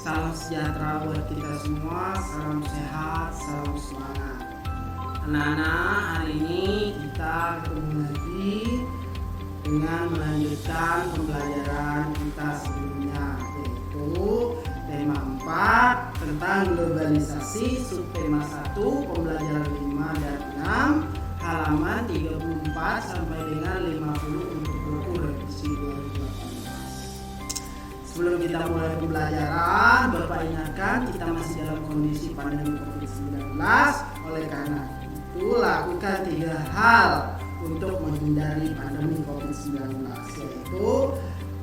salam sejahtera buat kita semua, salam sehat, salam semangat. Anak-anak, hari ini kita ketemu lagi dengan melanjutkan pembelajaran kita sebelumnya, yaitu tema 4 tentang globalisasi, subtema 1 pembelajaran 5 dan 6, halaman 34 sampai dengan 50 untuk buku revisi 2018. Sebelum kita mulai pembelajaran, Bapak ingatkan kita masih dalam kondisi pandemi COVID-19. Oleh karena itu, lakukan 3 hal untuk menghindari pandemi COVID-19, yaitu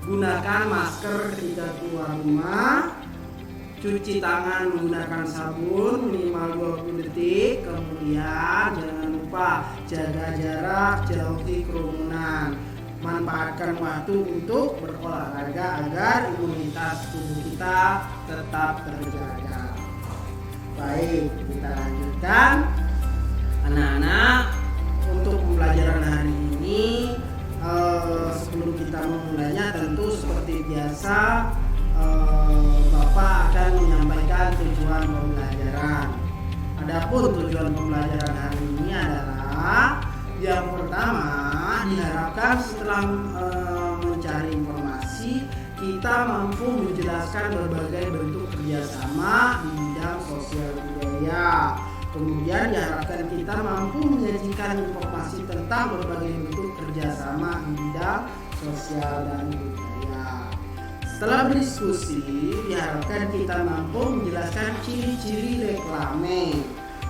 gunakan masker ketika keluar rumah, cuci tangan menggunakan sabun minimal 20 detik, kemudian jangan lupa jaga jarak, jauhi kerumunan, manfaatkan waktu untuk berolahraga agar imunitas tubuh kita tetap terjaga. Baik, kita lanjutkan. Anak-anak, untuk pembelajaran hari ini, sebelum kita memulainya, tentu seperti biasa Bapak akan menyampaikan tujuan pembelajaran. Adapun tujuan pembelajaran hari ini adalah yang pertama, diharapkan setelah mencari informasi, kita mampu menjelaskan berbagai bentuk kerjasama di bidang sosial budaya. Kemudian diharapkan kita mampu menyajikan informasi tentang berbagai bentuk kerjasama di bidang sosial dan budaya. Setelah berdiskusi, diharapkan kita mampu menjelaskan ciri-ciri reklame.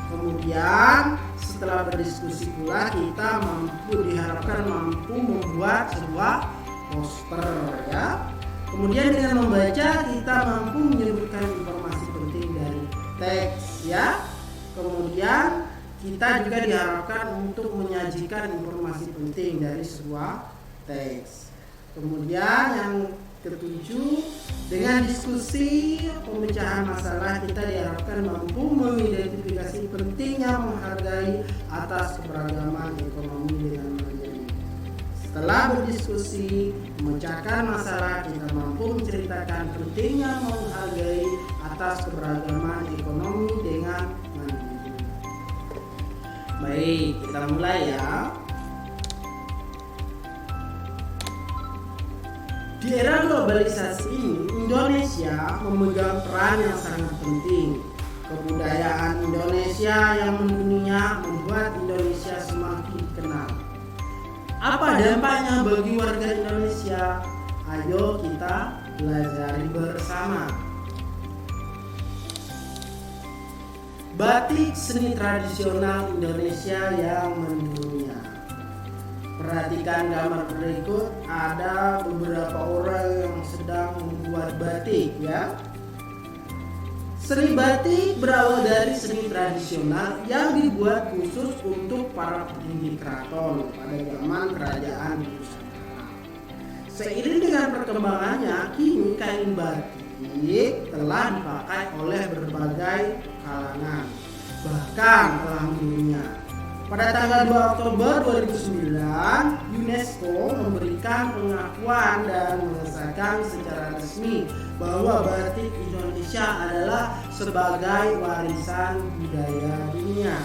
Kemudian setelah berdiskusi pula kita diharapkan mampu membuat sebuah poster, ya. Kemudian dengan membaca kita mampu menyebutkan informasi penting dari teks, ya. Kemudian kita juga diharapkan untuk menyajikan informasi penting dari sebuah teks. Kemudian yang ketujuh, dengan diskusi pemecahan masalah kita diharapkan mampu mengidentifikasi pentingnya menghargai atas keberagaman ekonomi dengan mandiri. Setelah berdiskusi memecahkan masalah, kita mampu menceritakan pentingnya menghargai atas keberagaman ekonomi dengan mandiri. Baik, kita mulai ya. Di era globalisasi ini, Indonesia memegang peran yang sangat penting. Kebudayaan Indonesia yang mendunia membuat Indonesia semakin dikenal. Apa dampaknya bagi warga Indonesia? Ayo kita pelajari bersama. Batik, seni tradisional Indonesia yang mendunia. Perhatikan gambar berikut, ada beberapa orang yang sedang membuat batik, ya. Seni batik berawal dari seni tradisional yang dibuat khusus untuk para petinggi keraton pada zaman kerajaan Nusantara. Seiring dengan perkembangannya, kini kain batik telah dipakai oleh berbagai kalangan, bahkan belahan dunia. Pada tanggal 2 Oktober 2009, UNESCO memberikan pengakuan dan mengesahkan secara resmi bahwa batik Indonesia adalah sebagai warisan budaya dunia.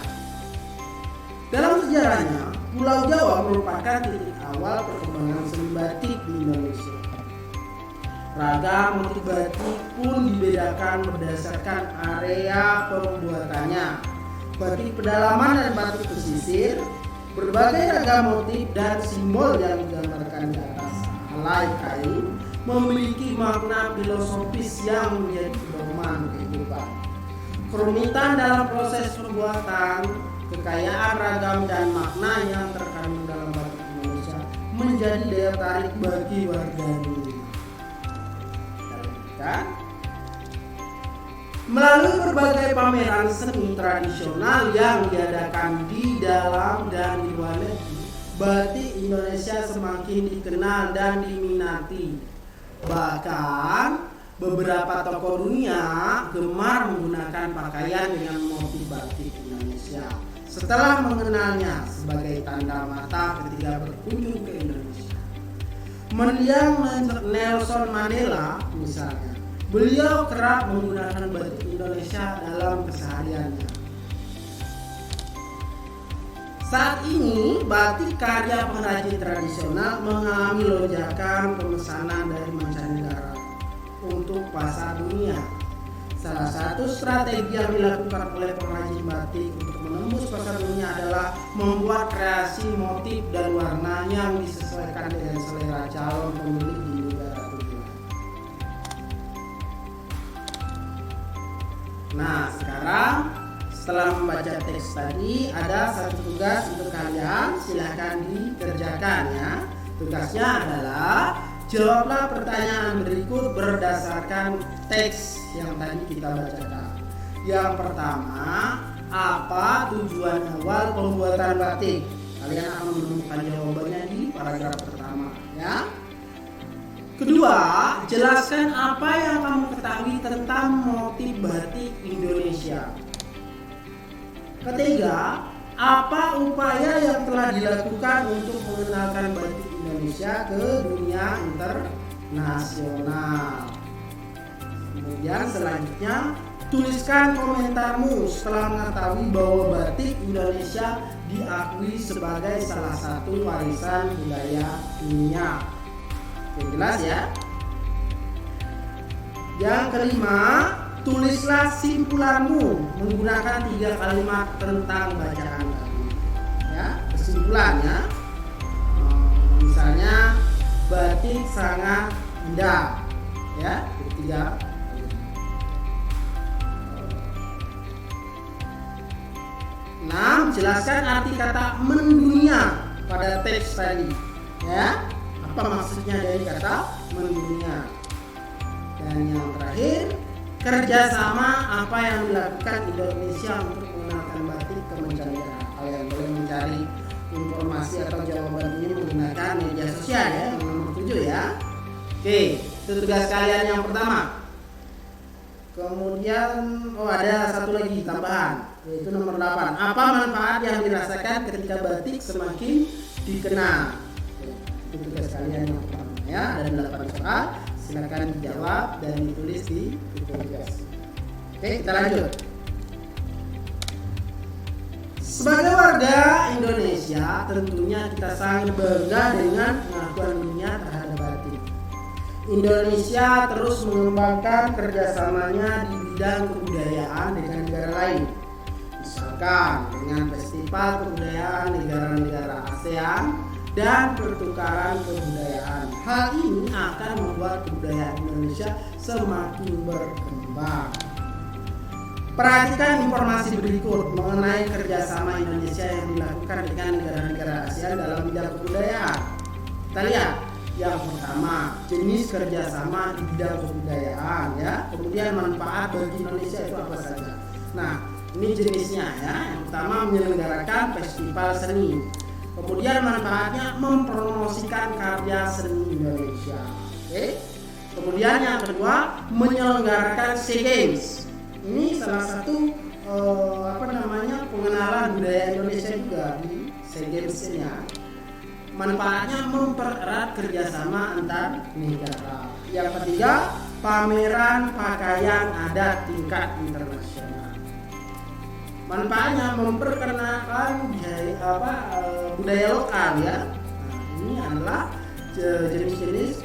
Dalam sejarahnya, Pulau Jawa merupakan titik awal perkembangan seni batik di Indonesia. Ragam motif batik pun dibedakan berdasarkan area pembuatannya. Batik pedalaman dan batik pesisir, berbagai ragam motif dan simbol yang digambarkan di atas helai kain memiliki makna filosofis yang menjadi pedoman kehidupan. Kerumitan dalam proses pembuatan, kekayaan ragam dan makna yang terkandung dalam batik Indonesia menjadi daya tarik bagi warga dunia. Kan? Melalui berbagai pameran seni tradisional yang diadakan di dalam dan di luar negeri, batik Indonesia semakin dikenal dan diminati. Bahkan beberapa tokoh dunia gemar menggunakan pakaian dengan motif batik Indonesia setelah mengenalnya sebagai tanda mata ketika berkunjung ke Indonesia. Mendiang Nelson Mandela misalnya Beliau kerap menggunakan batik Indonesia dalam kesehariannya. Saat ini, batik karya pengrajin tradisional mengalami lonjakan pemesanan dari mancanegara untuk pasar dunia. Salah satu strategi yang dilakukan oleh pengrajin batik untuk menembus pasar dunia adalah membuat kreasi motif dan warna yang disesuaikan dengan selera calon pembeli di negara tujuan. Nah, sekarang setelah membaca teks tadi, ada satu tugas untuk kalian, silahkan dikerjakan ya. Tugasnya adalah jawablah pertanyaan berikut berdasarkan teks yang tadi kita bacakan. Yang pertama, apa tujuan awal pembuatan batik? Kalian akan menemukan jawabannya di paragraf pertama ya. Kedua, jelaskan apa yang kamu ketahui tentang motif batik Indonesia. Ketiga, apa upaya yang telah dilakukan untuk mengenalkan batik Indonesia ke dunia internasional. Kemudian selanjutnya, tuliskan komentarmu setelah mengetahui bahwa batik Indonesia diakui sebagai salah satu warisan budaya dunia. Oke, jelas ya? Yang kelima, tulislah simpulanmu menggunakan 3 kalimat tentang bacaan tadi. Ya, kesimpulannya, misalnya batik sangat indah. Ya, ketiga. Nah, jelaskan arti kata mendunia pada teks tadi. Ya, apa maksudnya dari kata mendunia? Dan yang terakhir, kerjasama apa yang dilakukan Indonesia untuk mengenalkan batik ke mancanegara. Kalian boleh mencari informasi atau jawaban ini menggunakan media sosial ya, nomor 7 ya. Oke, itu tugas kalian yang pertama. Kemudian ada satu lagi tambahan, yaitu nomor 8. Apa manfaat yang dirasakan ketika batik semakin dikenal? Itu tugas kalian yang pertama ya, ada 8 soal. Silakan dijawab dan ditulis di buku tugas. Oke, kita lanjut. Sebagai warga Indonesia, tentunya kita sangat bangga dengan pengakuan dunia terhadap batik. Indonesia terus mengembangkan kerjasamanya di bidang kebudayaan dengan negara lain. Misalkan dengan festival kebudayaan negara-negara ASEAN dan pertukaran kebudayaan. Hal ini akan membuat kebudayaan Indonesia semakin berkembang. Perhatikan informasi berikut mengenai kerjasama Indonesia yang dilakukan dengan negara-negara ASEAN dalam bidang kebudayaan. Kita lihat, yang pertama, jenis kerjasama di bidang kebudayaan ya. Kemudian manfaat bagi Indonesia itu apa saja. Nah, ini jenisnya ya. Yang pertama, menyelenggarakan festival seni. Kemudian manfaatnya mempromosikan karya seni Indonesia. Oke. Kemudian yang kedua, menyelenggarakan SEA Games. Ini salah satu pengenalan budaya Indonesia juga di SEA Games ini ya. Manfaatnya mempererat kerjasama antar negara. Yang ketiga, pameran pakaian adat tingkat internasional. Manfaatnya memperkenalkan budaya lokal ya. Nah, ini adalah jenis-jenis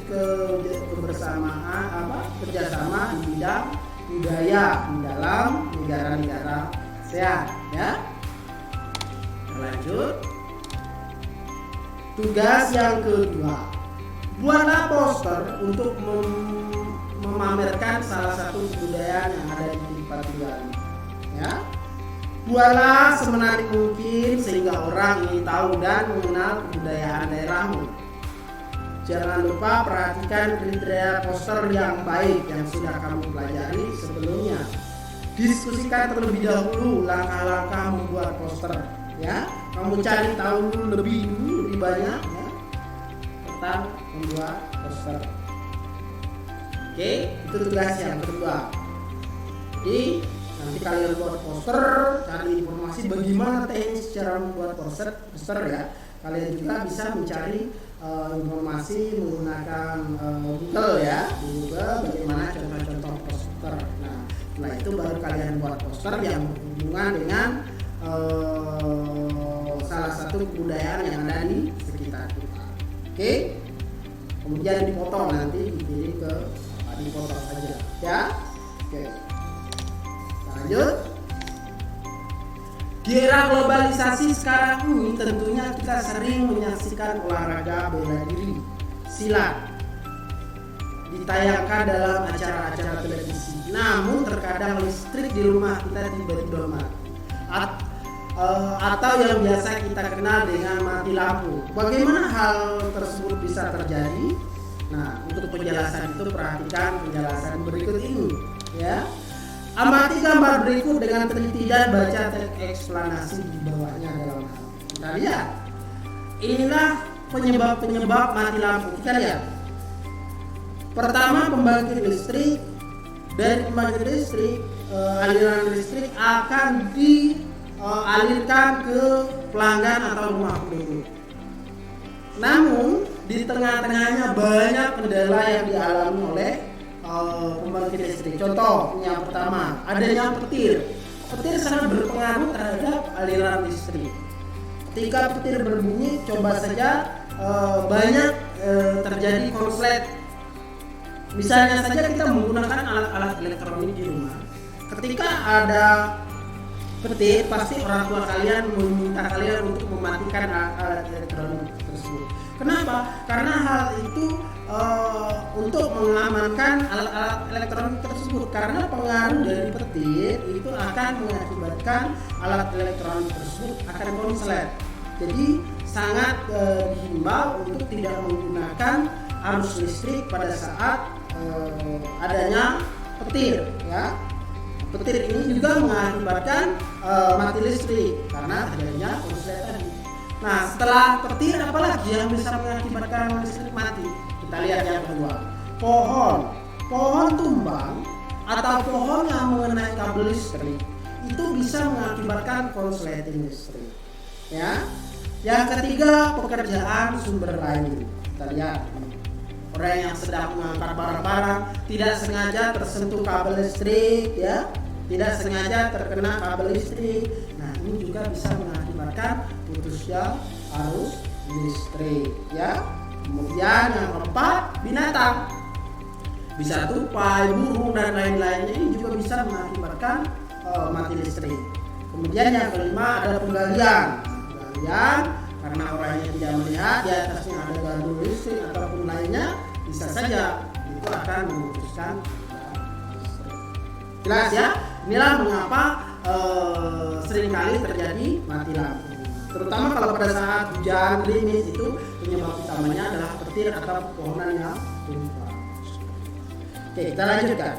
kebersamaan kerjasama di bidang budaya di dalam negara-negara ASEAN ya. Lanjut. Tugas yang kedua, buatlah poster untuk memamerkan salah satu kebudayaan yang ada di tempat tinggal ya. Buatlah semenarik mungkin sehingga orang ingin tahu dan mengenal kebudayaan daerahmu. Jangan lupa perhatikan kriteria poster yang baik yang sudah kamu pelajari sebelumnya. Diskusikan terlebih dahulu langkah-langkah membuat poster ya. Kamu cari tahu lebih banyak ya tentang membuat poster. Oke, itu tugas yang kedua. Jadi nanti kalian buat poster, cari informasi bagaimana teknis cara membuat poster ya. Kalian juga bisa mencari informasi menggunakan Google ya, di Google bagaimana contoh-contoh itu baru kalian buat poster yang berhubungan dengan salah satu kebudayaan yang ada di sekitar kita. Oke? Kemudian dipotong nanti dikirim ke dipotong saja ya. Oke. Lanjut. Di era globalisasi sekarang ini tentunya kita sering menyaksikan olahraga bela diri, silat ditayangkan dalam acara-acara televisi. Namun terkadang listrik di rumah kita tiba-tiba mati. Atau yang biasa kita kenal dengan mati lampu. Bagaimana hal tersebut bisa terjadi? Nah, untuk penjelasan itu perhatikan penjelasan berikut ini ya. Amati gambar berikut dengan teliti dan baca teks eksplanasi di bawahnya dalam hal. Kita lihat. Inilah penyebab mati lampu. Kita lihat. Pertama, pembangkit listrik. Dari pembangkit listrik, aliran listrik akan dialirkan ke pelanggan atau rumah penduduk. Namun di tengah-tengahnya banyak kendala yang dialami oleh pembangkit listrik. Contoh yang pertama, adanya petir. Petir sangat berpengaruh terhadap aliran listrik. Ketika petir berbunyi, coba saja banyak terjadi konslet. Misalnya saja kita menggunakan alat-alat elektronik di rumah. Ketika ada petir, pasti orang tua kalian meminta kalian untuk mematikan alat elektronik tersebut. Kenapa? Karena hal itu untuk mengamankan alat-alat elektronik tersebut, karena pengaruh dari petir itu akan mengakibatkan alat elektronik tersebut akan konslet. Jadi sangat dihimbau untuk tidak menggunakan arus listrik pada saat adanya petir ya. Petir ini juga mengakibatkan mati listrik karena terjadinya konslet tadi. Nah, setelah petir apalagi yang bisa mengakibatkan listrik mati? Kita lihat yang kedua, pohon tumbang atau pohon yang mengenai kabel listrik itu bisa mengakibatkan konsleting listrik. Ya. Yang ketiga, pekerjaan sumber lain. Kita lihat, orang yang sedang mengangkat barang-barang tidak sengaja tersentuh kabel listrik, ya, tidak sengaja terkena kabel listrik. Nah, ini juga bisa mengakibatkan putusnya arus listrik, ya. Kemudian yang keempat, binatang, bisa tupai, burung dan lain-lainnya, ini juga bisa mengakibatkan mati listrik. Kemudian yang kelima ada penggalian. Karena orangnya tidak melihat di atasnya ada gardu listrik ataupun lainnya, bisa saja itu akan memutuskan listrik. Jelas ya? Inilah mengapa seringkali terjadi mati lampu. Terutama kalau pada saat hujan gerimis, itu penyebab utamanya adalah petir atau pepohonan yang tumbang. Oke, kita lanjutkan.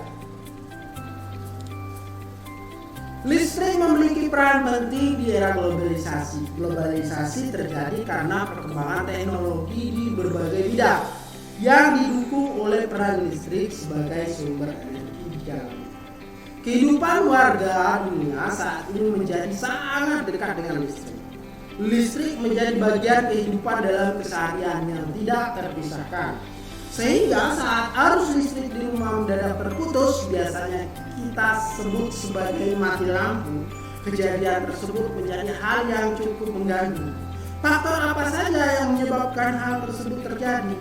Listrik memiliki peran penting di era globalisasi. Globalisasi terjadi karena perkembangan teknologi di berbagai bidang yang didukung oleh peran listrik sebagai sumber energi di dalamnya. Kehidupan warga dunia saat ini menjadi sangat dekat dengan listrik. Listrik menjadi bagian kehidupan dalam keseharian yang tidak terpisahkan. Sehingga saat arus listrik di rumah mendadak terputus, biasanya kita sebut sebagai mati lampu. Kejadian tersebut menjadi hal yang cukup mengganggu. Faktor apa saja yang menyebabkan hal tersebut terjadi?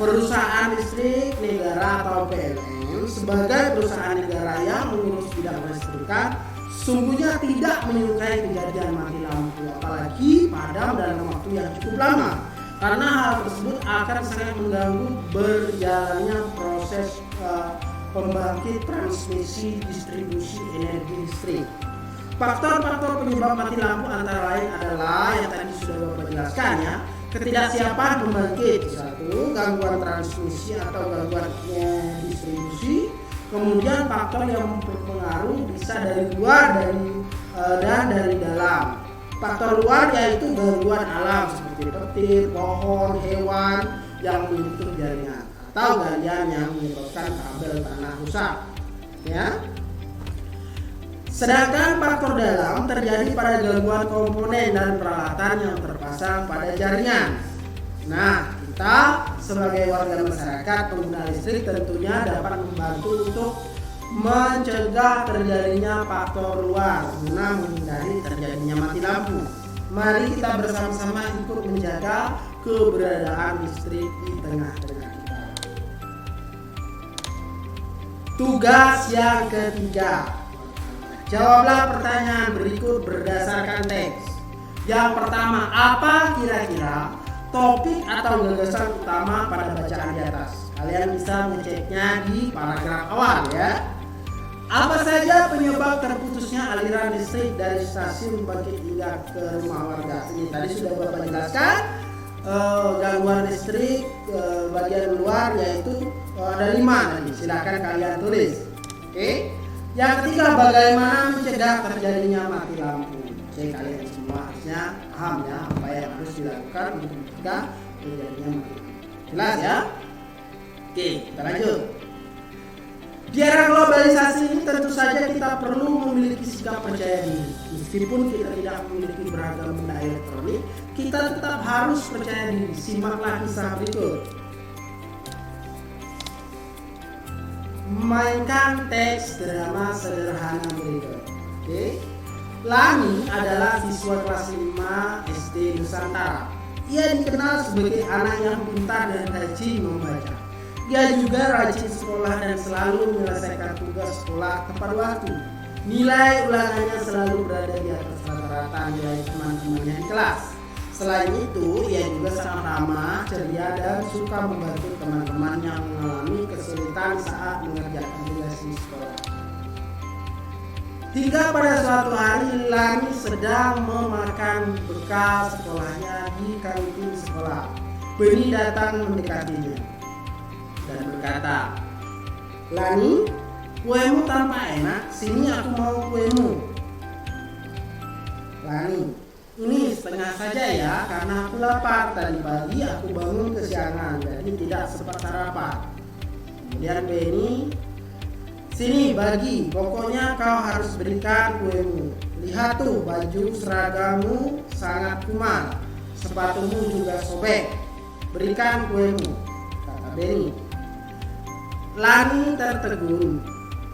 Perusahaan listrik negara atau PLN sebagai perusahaan negara yang mengurus bidang listrikan sungguhnya tidak menyukai kejadian mati lampu, apalagi padam dalam waktu yang cukup lama. Karena hal tersebut akan sangat mengganggu berjalannya proses pembangkit transmisi distribusi energi listrik. Faktor-faktor penyebab mati lampu antara lain adalah yang tadi sudah Bapak jelaskan ya, ketidaksiapan pembangkit, satu, gangguan transmisi atau gangguan distribusi. Kemudian faktor yang berpengaruh bisa dari luar dan dari dalam. Faktor luar yaitu gangguan alam seperti petir, pohon, hewan yang menutup jaringan atau galian yang menyebabkan kabel tanah rusak. Ya. Sedangkan faktor dalam terjadi pada gangguan komponen dan peralatan yang terpasang pada jaringan. Nah, kita sebagai warga masyarakat pengguna listrik tentunya dapat membantu untuk mencegah terjadinya faktor luar guna menghindari terjadinya mati lampu. Mari kita bersama-sama ikut menjaga keberadaan listrik di tengah-tengah kita. Tugas yang ketiga, jawablah pertanyaan berikut berdasarkan teks. Yang pertama, apa kira-kira topik atau gagasan utama pada bacaan di atas? Kalian bisa mengeceknya di paragraf awal ya. Apa saja penyebab terputusnya aliran listrik dari stasiun pembangkit hingga ke rumah warga? Ini tadi sudah Bapak jelaskan. Gangguan listrik bagian luar yaitu ada 5 tadi. Silakan kalian tulis. Oke. Yang ketiga, bagaimana mencegah terjadinya mati lampu? Oke, kalian semua harusnya paham ya apa yang harus dilakukan untuk mencegah terjadinya mati lampu. Jelas ya? Oke, kita lanjut. Di era globalisasi ini tentu saja kita perlu memiliki sikap percaya diri. Meskipun kita tidak memiliki beragam benda elektronik, kita tetap harus percaya diri. Simaklah kisah berikut. Memainkan teks drama sederhana berikut. Oke. Lani adalah siswa kelas 5 SD Nusantara. Ia dikenal sebagai anak yang pintar dan rajin membaca. Dia juga rajin sekolah dan selalu menyelesaikan tugas sekolah tepat waktu. Nilai ulangannya selalu berada di atas rata-rata nilai teman-temannya di kelas. Selain itu, ia juga sangat ramah, ceria, dan suka membantu teman-teman yang mengalami kesulitan saat mengerjakan tugas di sekolah. Hingga pada suatu hari, Lani sedang memakan bekal sekolahnya di kantin sekolah. Beni datang mendekatinya dan berkata, "Lani, kuemu tampak enak, sini aku mau kuemu." "Lani, ini setengah saja ya, karena aku lapar. Tadi pagi aku bangun kesiangan, jadi tidak sempat sarapan." Kemudian Beni, "Sini bagi, pokoknya kau harus berikan kuemu. Lihat tuh, baju seragamu sangat kumal, sepatumu juga sobek. Berikan kuemu," kata Beni. Lani tertegun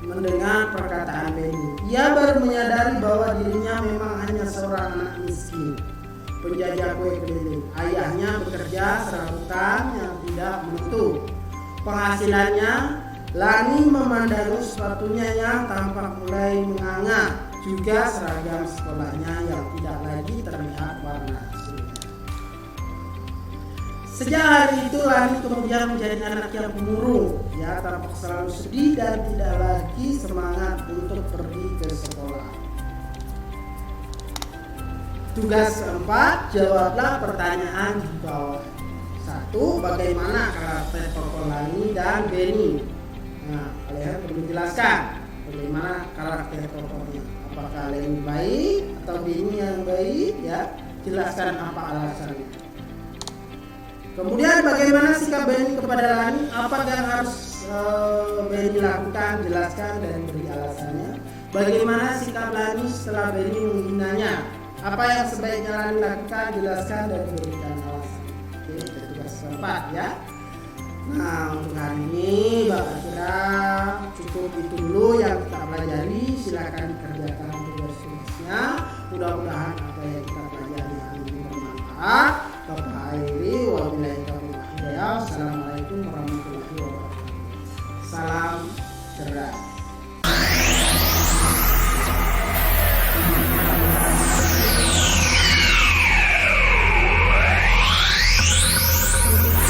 mendengar perkataan Beni. Ia baru menyadari bahwa dirinya memang hanya seorang anak miskin, penjajah kue keliling. Ayahnya bekerja serabutan yang tidak menentu. Penghasilannya, Lani memandangi sepatunya yang tampak mulai menganga, juga seragam sekolahnya yang tidak lagi terlihat warna aslinya. Sejak hari itu Lani kemudian menjadi anak yang pemurung. Ia tampak selalu sedih dan tidak lagi semangat untuk pergi ke sekolah. Tugas keempat, jawablah pertanyaan di bawah. 1. Bagaimana karakter tokoh Lani dan Beni? Nah, kalian perlu jelaskan bagaimana karakter tokohnya. Apakah Lani baik atau Beni yang baik? Ya, jelaskan apa alasannya. Kemudian bagaimana sikap Beni kepada Lani? Apa yang harus Beni lakukan? Jelaskan dan beri alasannya. Bagaimana sikap Lani setelah Beni menghinanya? Apa yang sebaiknya Lani lakukan? Jelaskan dan berikan alasan. Oke, itu tugas keempat ya. Nah, untuk hari ini Bapak kira cukup itu dulu yang kita pelajari. Silakan kerjakan tugas-tugasnya. Mudah-mudahan apa yang kita pelajari hari ini bermanfaat. Bapak akhiri, wabillahi taufiq wal hidayah. Assalamualaikum warahmatullahi wabarakatuh. Salam cerdas.